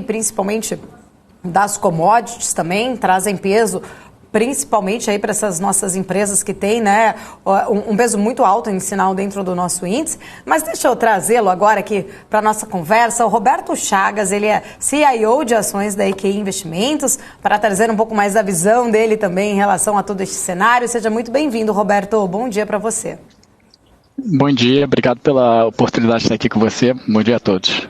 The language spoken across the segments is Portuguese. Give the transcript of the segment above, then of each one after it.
principalmente das commodities também, trazem peso, principalmente aí para essas nossas empresas que têm, né, um peso muito alto em sinal dentro do nosso índice. Mas deixa eu trazê-lo agora aqui para a nossa conversa. O Roberto Chagas, ele é CIO de ações da EQI Investimentos, para trazer um pouco mais da visão dele também em relação a todo este cenário. Seja muito bem-vindo, Roberto. Bom dia para você. Bom dia, obrigado pela oportunidade de estar aqui com você. Bom dia a todos.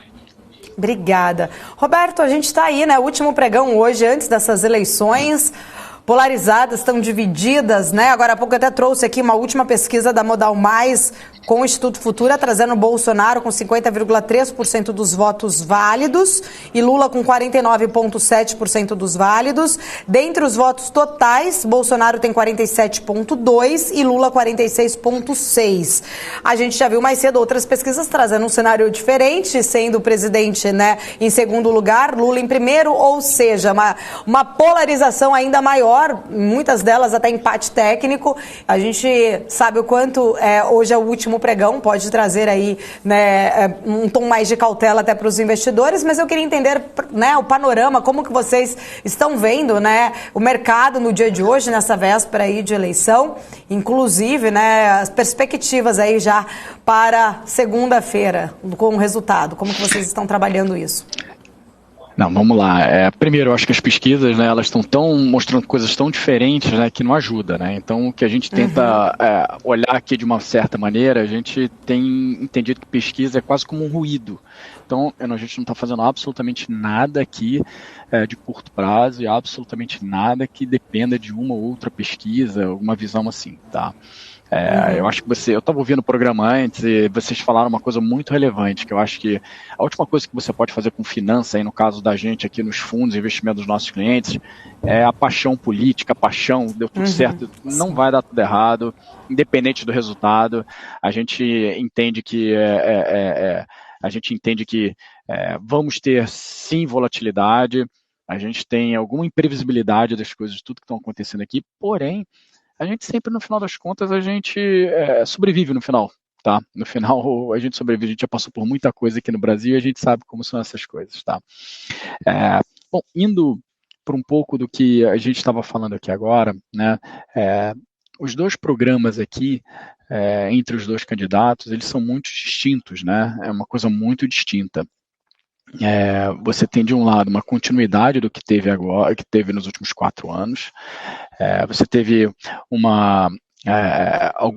Obrigada. Roberto, a gente está aí, né? O último pregão hoje, antes dessas eleições polarizadas, estão divididas, né? Agora há pouco eu até trouxe aqui uma última pesquisa da Modal Mais com o Instituto Futura, trazendo Bolsonaro com 50,3% dos votos válidos e Lula com 49,7% dos válidos. Dentre os votos totais, Bolsonaro tem 47,2% e Lula 46,6%. A gente já viu mais cedo outras pesquisas trazendo um cenário diferente, sendo o presidente, né, em segundo lugar, Lula em primeiro, ou seja, uma polarização ainda maior, muitas delas até empate técnico. A gente sabe o quanto hoje é o último pregão, pode trazer aí, né, um tom mais de cautela até para os investidores, mas eu queria entender, né, o panorama, como que vocês estão vendo, né, o mercado no dia de hoje, nessa véspera aí de eleição, inclusive, né, as perspectivas aí já para segunda-feira com o resultado, como que vocês estão trabalhando isso? Não, vamos lá. Primeiro, eu acho que as pesquisas, né, elas estão mostrando coisas tão diferentes, né, que não ajuda, né? Então, o que a gente tenta olhar aqui de uma certa maneira, a gente tem entendido que pesquisa é quase como um ruído. Então, a gente não está fazendo absolutamente nada aqui de curto prazo e absolutamente nada que dependa de uma ou outra pesquisa, alguma visão assim, tá? Eu acho que eu estava ouvindo o programa antes e vocês falaram uma coisa muito relevante, que eu acho que a última coisa que você pode fazer com finança, aí no caso da gente aqui nos fundos, investimento dos nossos clientes, é a paixão política, a paixão, deu tudo certo, não vai dar tudo errado, independente do resultado. A gente entende que vamos ter sim volatilidade, a gente tem alguma imprevisibilidade das coisas, de tudo que estão acontecendo aqui, porém a gente sempre, no final das contas, a gente sobrevive no final, tá? No final, a gente sobrevive, a gente já passou por muita coisa aqui no Brasil e a gente sabe como são essas coisas, tá? Bom, indo para um pouco do que a gente estava falando aqui agora, né? Os dois programas aqui, entre os dois candidatos, eles são muito distintos, né? É uma coisa muito distinta. Você tem de um lado uma continuidade do que teve agora, que teve nos últimos 4 anos. Você teve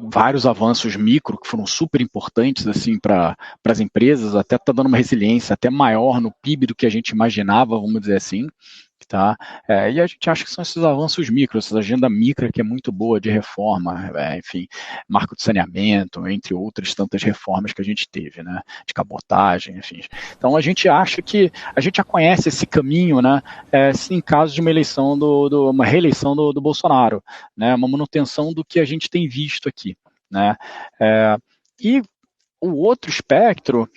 vários avanços micro que foram super importantes assim para as empresas, até está dando uma resiliência até maior no PIB do que a gente imaginava, vamos dizer assim. Tá? E a gente acha que são esses avanços micro, essa agenda micro que é muito boa de reforma, enfim, marco de saneamento, entre outras tantas reformas que a gente teve, né, de cabotagem, enfim. Então a gente acha que a gente já conhece esse caminho, né, em caso de uma eleição uma reeleição do Bolsonaro, né, uma manutenção do que a gente tem visto aqui, né, e o outro espectro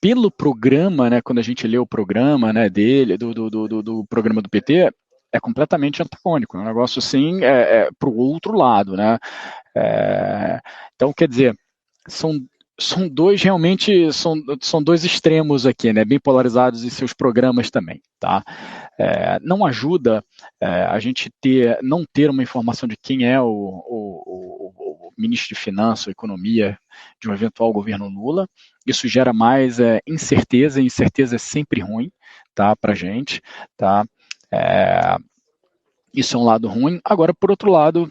pelo programa, né, quando a gente lê o programa, né, dele, do programa do PT, é completamente antagônico, é um negócio assim, para o outro lado, né, então, quer dizer, são dois realmente, são dois extremos aqui, né, bem polarizados em seus programas também, tá? Não ajuda a gente não ter uma informação de quem é o ministro de Finanças ou Economia de um eventual governo Lula. Isso gera mais incerteza, e incerteza é sempre ruim, tá, para a gente, tá? Isso é um lado ruim. Agora, por outro lado,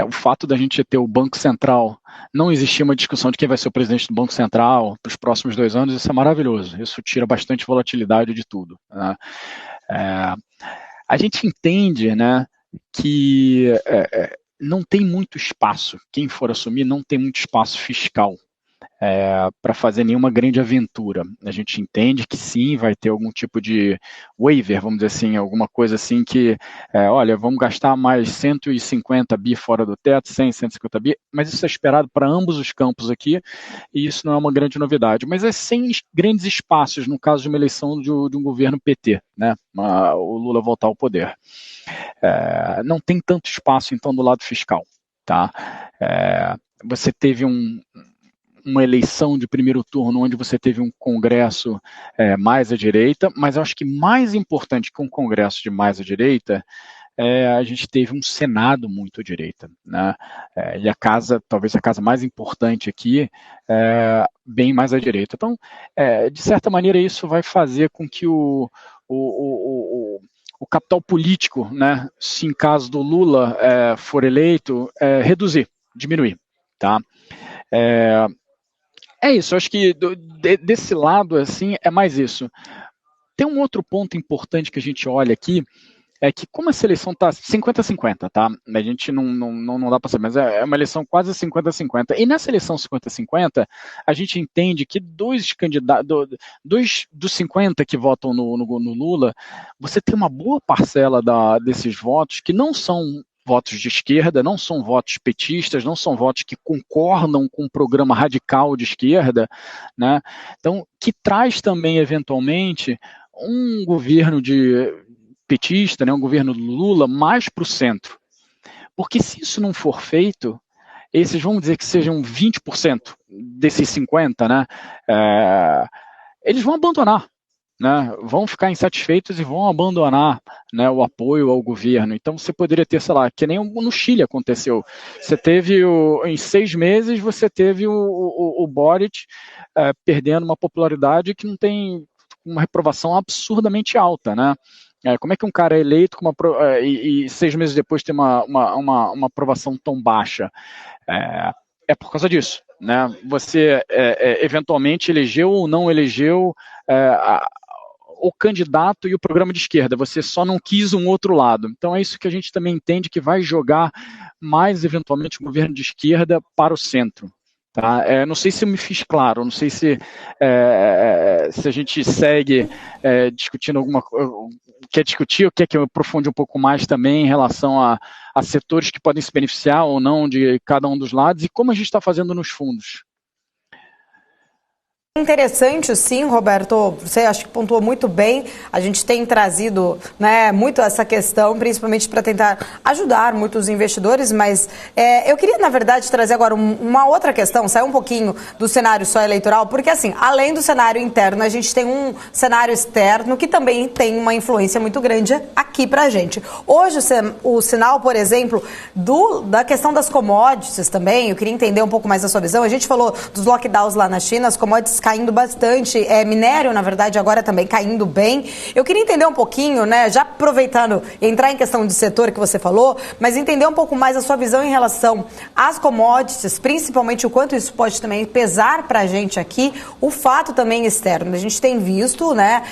o fato da gente ter o Banco Central, não existir uma discussão de quem vai ser o presidente do Banco Central para os próximos 2 anos, isso é maravilhoso. Isso tira bastante volatilidade de tudo, né? A gente entende, né, que não tem muito espaço, quem for assumir não tem muito espaço fiscal para fazer nenhuma grande aventura. A gente entende que sim, vai ter algum tipo de waiver, vamos dizer assim, alguma coisa assim que, olha, vamos gastar mais 150 bi fora do teto, 100, 150 bi, mas isso é esperado para ambos os campos aqui, e isso não é uma grande novidade. Mas é sem grandes espaços, no caso de uma eleição de um governo PT, né, o Lula voltar ao poder. Não tem tanto espaço, então, do lado fiscal, tá? Você teve um uma eleição de primeiro turno onde você teve um Congresso mais à direita, mas eu acho que mais importante que um Congresso de mais à direita, a gente teve um Senado muito à direita, né? E a casa, talvez a casa mais importante aqui, bem mais à direita. Então, de certa maneira, isso vai fazer com que o capital político, né, se em caso do Lula for eleito, reduzir, diminuir, tá? É isso, eu acho que desse lado, assim, é mais isso. Tem um outro ponto importante que a gente olha aqui, é que como essa eleição está 50-50, tá? A gente não dá para saber, mas é uma eleição quase 50-50. E nessa eleição 50-50, a gente entende que dois dos 50 que votam no Lula, você tem uma boa parcela desses votos que não são votos de esquerda, não são votos petistas, não são votos que concordam com um programa radical de esquerda, né? Então, que traz também, eventualmente, um governo petista, né, um governo do Lula, mais para o centro. Porque se isso não for feito, esses, vamos dizer que sejam 20% desses 50%, né, eles vão abandonar, né, vão ficar insatisfeitos e vão abandonar, né, o apoio ao governo. Então você poderia ter, sei lá, que nem no Chile aconteceu. Você teve, em 6 meses, você teve o Boric perdendo uma popularidade que não tem uma reprovação absurdamente alta, né? Como é que um cara é eleito e 6 meses depois tem uma aprovação tão baixa? É por causa disso, né? Você eventualmente elegeu ou não elegeu o candidato e o programa de esquerda, você só não quis um outro lado. Então é isso que a gente também entende que vai jogar mais eventualmente o governo de esquerda para o centro. Tá? Não sei se eu me fiz claro, não sei se a gente segue discutindo alguma coisa, quer discutir ou quer que eu aprofunde um pouco mais também em relação a setores que podem se beneficiar ou não de cada um dos lados e como a gente está fazendo nos fundos. Interessante, sim, Roberto, você acho que pontuou muito bem, a gente tem trazido, né, muito essa questão, principalmente para tentar ajudar muitos investidores, mas eu queria, na verdade, trazer agora uma outra questão, sair um pouquinho do cenário só eleitoral, porque assim, além do cenário interno, a gente tem um cenário externo que também tem uma influência muito grande aqui para a gente. Hoje, o sinal, por exemplo, da questão das commodities também, eu queria entender um pouco mais a sua visão, a gente falou dos lockdowns lá na China, as commodities caindo bastante, minério, na verdade, agora também caindo bem. Eu queria entender um pouquinho, né, já aproveitando, entrar em questão de setor que você falou, mas entender um pouco mais a sua visão em relação às commodities, principalmente o quanto isso pode também pesar para a gente aqui, o fato também externo. A gente tem visto, né,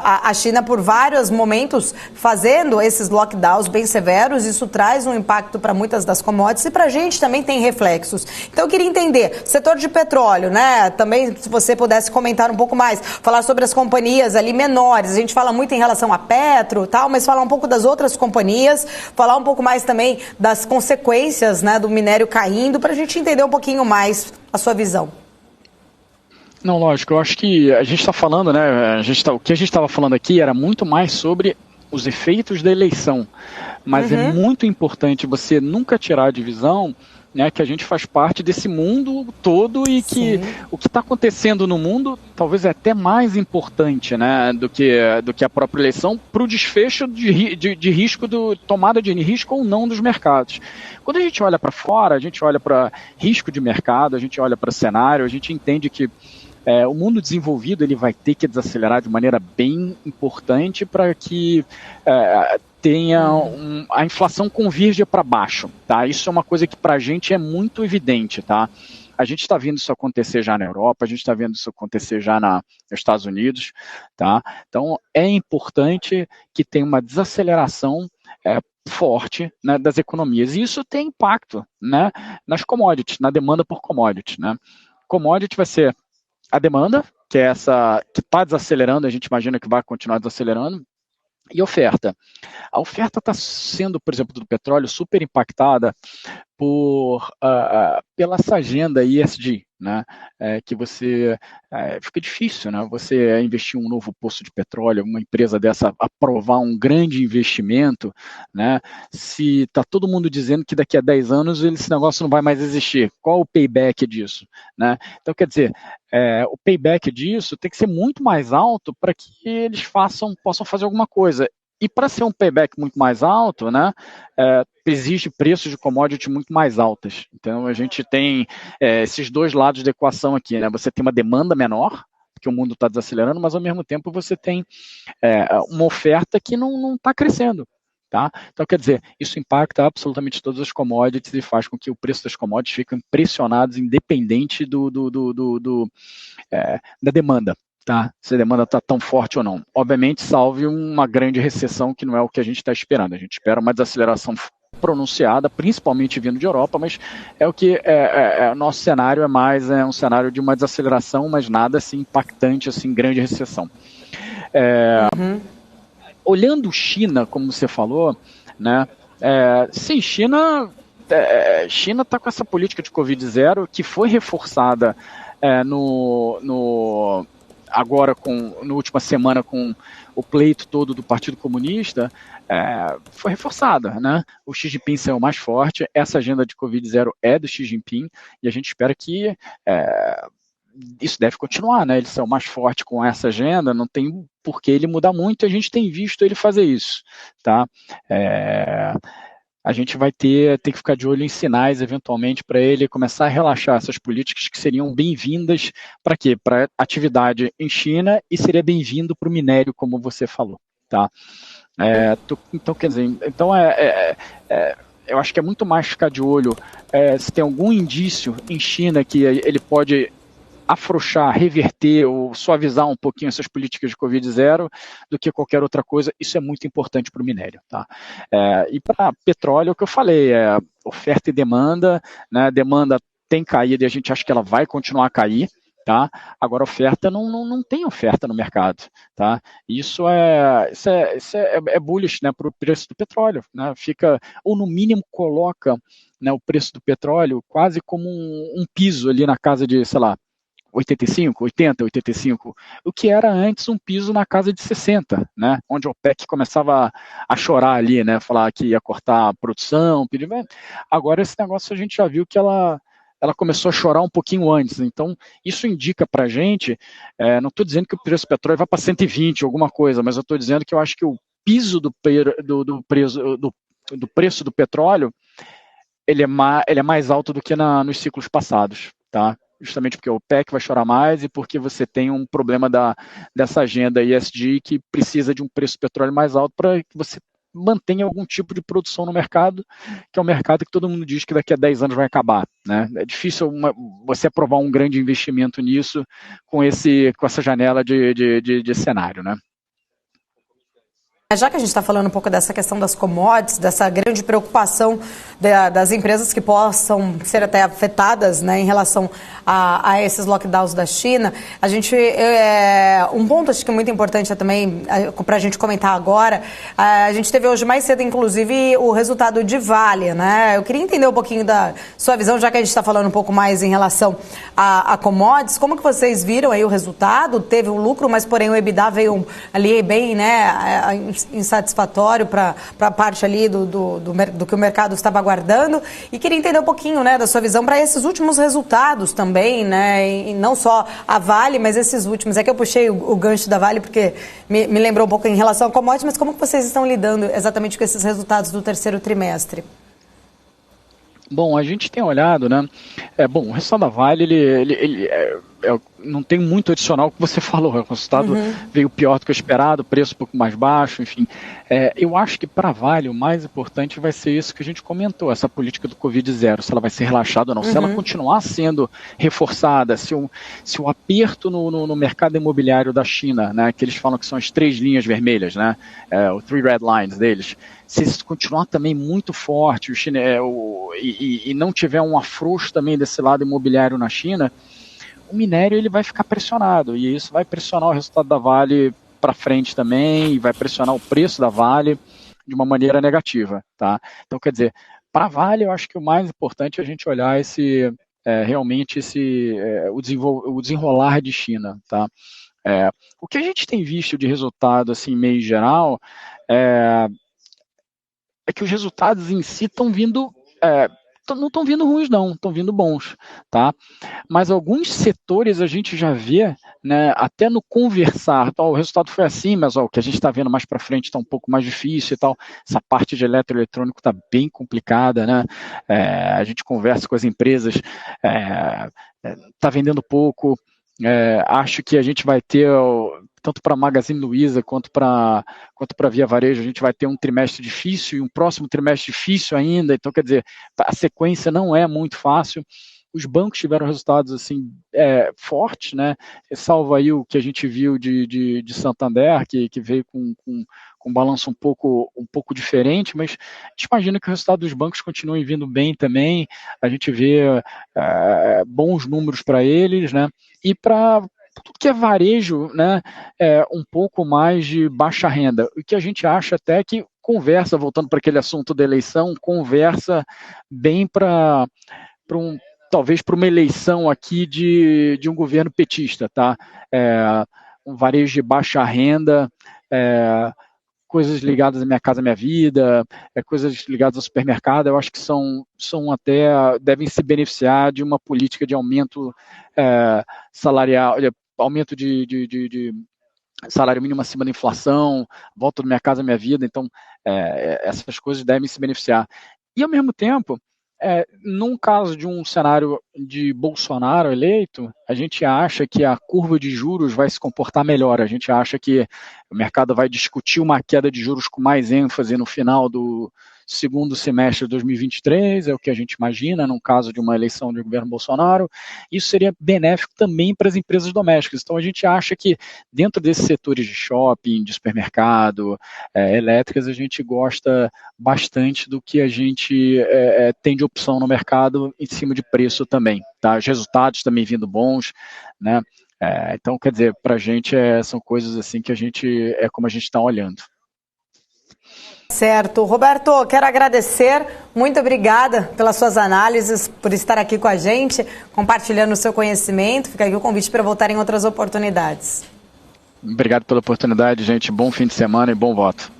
a China por vários momentos fazendo esses lockdowns bem severos, isso traz um impacto para muitas das commodities e para a gente também tem reflexos. Então eu queria entender, setor de petróleo, né, também se você pudesse comentar um pouco mais, falar sobre as companhias ali menores, a gente fala muito em relação a Petro, tal, mas falar um pouco das outras companhias, falar um pouco mais também das consequências, né, do minério caindo, para a gente entender um pouquinho mais a sua visão. Não, lógico, eu acho que a gente está falando, né, o que a gente estava falando aqui era muito mais sobre os efeitos da eleição, mas é muito importante você nunca tirar de visão, né, que a gente faz parte desse mundo todo e que o que está acontecendo no mundo talvez é até mais importante, né, do que a própria eleição para o desfecho de risco, tomada de risco ou não dos mercados. Quando a gente olha para fora, a gente olha para risco de mercado, a gente olha para cenário, a gente entende que o mundo desenvolvido ele vai ter que desacelerar de maneira bem importante para que a inflação convirja para baixo, tá? Isso é uma coisa que para a gente é muito evidente, tá? A gente está vendo isso acontecer já na Europa, a gente está vendo isso acontecer já nos Estados Unidos, tá? Então é importante que tenha uma desaceleração forte, né, das economias e isso tem impacto, né, nas commodities, na demanda por commodities, né? Commodity vai ser a demanda, que é essa que está desacelerando, a gente imagina que vai continuar desacelerando. E oferta. A oferta está sendo, por exemplo, do petróleo super impactada pela essa agenda ESG, né? Que você fica difícil, né? Você investir um novo poço de petróleo, uma empresa dessa aprovar um grande investimento, né? Se está todo mundo dizendo que daqui a 10 anos esse negócio não vai mais existir, qual o payback disso, né? Então, quer dizer, o payback disso tem que ser muito mais alto para que eles possam fazer alguma coisa. E para ser um payback muito mais alto, né, exige preços de commodity muito mais altas. Então a gente tem esses dois lados da equação aqui, né? Você tem uma demanda menor, porque o mundo está desacelerando, mas ao mesmo tempo você tem uma oferta que não está crescendo. Tá? Então, quer dizer, isso impacta absolutamente todas as commodities e faz com que o preço das commodities fique pressionados independente da demanda. Tá? Se a demanda está tão forte ou não. Obviamente, salve uma grande recessão, que não é o que a gente está esperando. A gente espera uma desaceleração pronunciada, principalmente vindo de Europa, mas é o que o nosso cenário é mais um cenário de uma desaceleração, mas nada assim impactante, assim, grande recessão. Olhando China, como você falou, né? Sim, China está com essa política de Covid-0 que foi reforçada agora, na última semana, com o pleito todo do Partido Comunista, foi reforçada, né? O Xi Jinping saiu mais forte, essa agenda de Covid-0 é do Xi Jinping, e a gente espera que isso deve continuar, né? Ele saiu mais forte com essa agenda, não tem por que ele mudar muito, e a gente tem visto ele fazer isso, tá? A gente vai ter que ficar de olho em sinais, eventualmente, para ele começar a relaxar essas políticas que seriam bem-vindas para quê? Para atividade em China, e seria bem-vindo para o minério, como você falou. Tá? Então, quer dizer, eu acho que é muito mais ficar de olho se tem algum indício em China que ele pode afrouxar, reverter ou suavizar um pouquinho essas políticas de Covid-0 do que qualquer outra coisa. Isso é muito importante para o minério. Tá? E para petróleo, o que eu falei, oferta e demanda, né? Demanda tem caído e a gente acha que ela vai continuar a cair. Tá? Agora, a oferta não tem oferta no mercado. Tá? Isso é bullish, né, para o preço do petróleo. Né? Fica, ou no mínimo coloca, né, o preço do petróleo quase como um piso ali na casa de, sei lá, 85, 80, 85, o que era antes um piso na casa de 60, né, onde a OPEC começava a chorar ali, né, falar que ia cortar a produção, pedir. Agora esse negócio a gente já viu que ela começou a chorar um pouquinho antes, então isso indica para a gente, não estou dizendo que o preço do petróleo vai para 120, alguma coisa, mas eu estou dizendo que eu acho que o piso do preço do petróleo, ele é mais alto do que nos ciclos passados, tá? Justamente porque o OPEC vai chorar mais e porque você tem um problema dessa agenda ESG que precisa de um preço do petróleo mais alto para que você mantenha algum tipo de produção no mercado, que é um mercado que todo mundo diz que daqui a 10 anos vai acabar. Né? É difícil você aprovar um grande investimento nisso com essa janela de cenário. Né? Já que a gente está falando um pouco dessa questão das commodities, dessa grande preocupação das empresas que possam ser até afetadas, né, em relação a esses lockdowns da China, a gente, um ponto acho que muito importante também para a gente comentar agora, a gente teve hoje mais cedo, inclusive, o resultado de Vale, né? Eu queria entender um pouquinho da sua visão, já que a gente está falando um pouco mais em relação a commodities, como que vocês viram aí o resultado? Teve um lucro, mas porém o EBITDA veio ali bem, né, insatisfatório para a parte ali do que o mercado estava aguardando, e queria entender um pouquinho, né, da sua visão para esses últimos resultados também, né, e não só a Vale, mas esses últimos. É que eu puxei o gancho da Vale porque me lembrou um pouco em relação ao commodity, mas como que vocês estão lidando exatamente com esses resultados do terceiro trimestre? Bom, a gente tem olhado, né? O resultado da Vale, ele não tem muito adicional ao que você falou. O resultado veio pior do que o esperado, preço um pouco mais baixo, enfim. Eu acho que para a Vale o mais importante vai ser isso que a gente comentou, essa política do Covid-0, se ela vai ser relaxada ou não. Se ela continuar sendo reforçada, se o aperto no mercado imobiliário da China, né, que eles falam que são as 3 linhas vermelhas, né, o 3 red lines deles, se isso continuar também muito forte e não tiver um afrouxo também desse lado imobiliário na China, o minério ele vai ficar pressionado, e isso vai pressionar o resultado da Vale para frente também, e vai pressionar o preço da Vale de uma maneira negativa. Tá? Então, quer dizer, Para a Vale, eu acho que o mais importante é a gente olhar realmente o desenrolar de China, tá? O que a gente tem visto de resultado, assim, meio geral, é que os resultados em si estão vindo, não estão vindo ruins não, estão vindo bons, tá? Mas alguns setores a gente já vê, né, até no conversar, o resultado foi assim, mas o que a gente está vendo mais para frente está um pouco mais difícil e tal, essa parte de eletroeletrônico está bem complicada, né? A gente conversa com as empresas, está vendendo pouco, acho que a gente vai ter, tanto para a Magazine Luiza quanto para Via Varejo, a gente vai ter um trimestre difícil e um próximo trimestre difícil ainda, então quer dizer, a sequência não é muito fácil. Os bancos tiveram resultados assim fortes, né? Salvo aí o que a gente viu de Santander, que veio com um balanço um pouco diferente, mas a gente imagina que o resultado dos bancos continue vindo bem também. A gente vê bons números para eles, né? E para tudo que é varejo, né, um pouco mais de baixa renda. O que a gente acha até que conversa, voltando para aquele assunto da eleição, conversa bem talvez para uma eleição aqui de um governo petista, tá? Um varejo de baixa renda, coisas ligadas à Minha Casa Minha Vida, coisas ligadas ao supermercado, eu acho que são até, devem se beneficiar de uma política de aumento salarial, aumento de salário mínimo acima da inflação, volta do Minha Casa Minha Vida, então essas coisas devem se beneficiar. E ao mesmo tempo, num caso de um cenário de Bolsonaro eleito, a gente acha que a curva de juros vai se comportar melhor, a gente acha que o mercado vai discutir uma queda de juros com mais ênfase no final do segundo semestre de 2023, é o que a gente imagina, no caso de uma eleição de governo Bolsonaro. Isso seria benéfico também para as empresas domésticas. Então, a gente acha que dentro desses setores de shopping, de supermercado, elétricas, a gente gosta bastante do que a gente tem de opção no mercado em cima de preço também. Tá? Os resultados também vindo bons, né? Então, quer dizer, para a gente são coisas assim que a gente, como a gente está olhando. Certo. Roberto, quero agradecer, muito obrigada pelas suas análises, por estar aqui com a gente, compartilhando o seu conhecimento. Fica aqui o convite para voltar em outras oportunidades. Obrigado pela oportunidade, gente. Bom fim de semana e bom voto.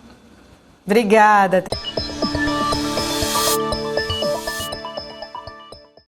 Obrigada.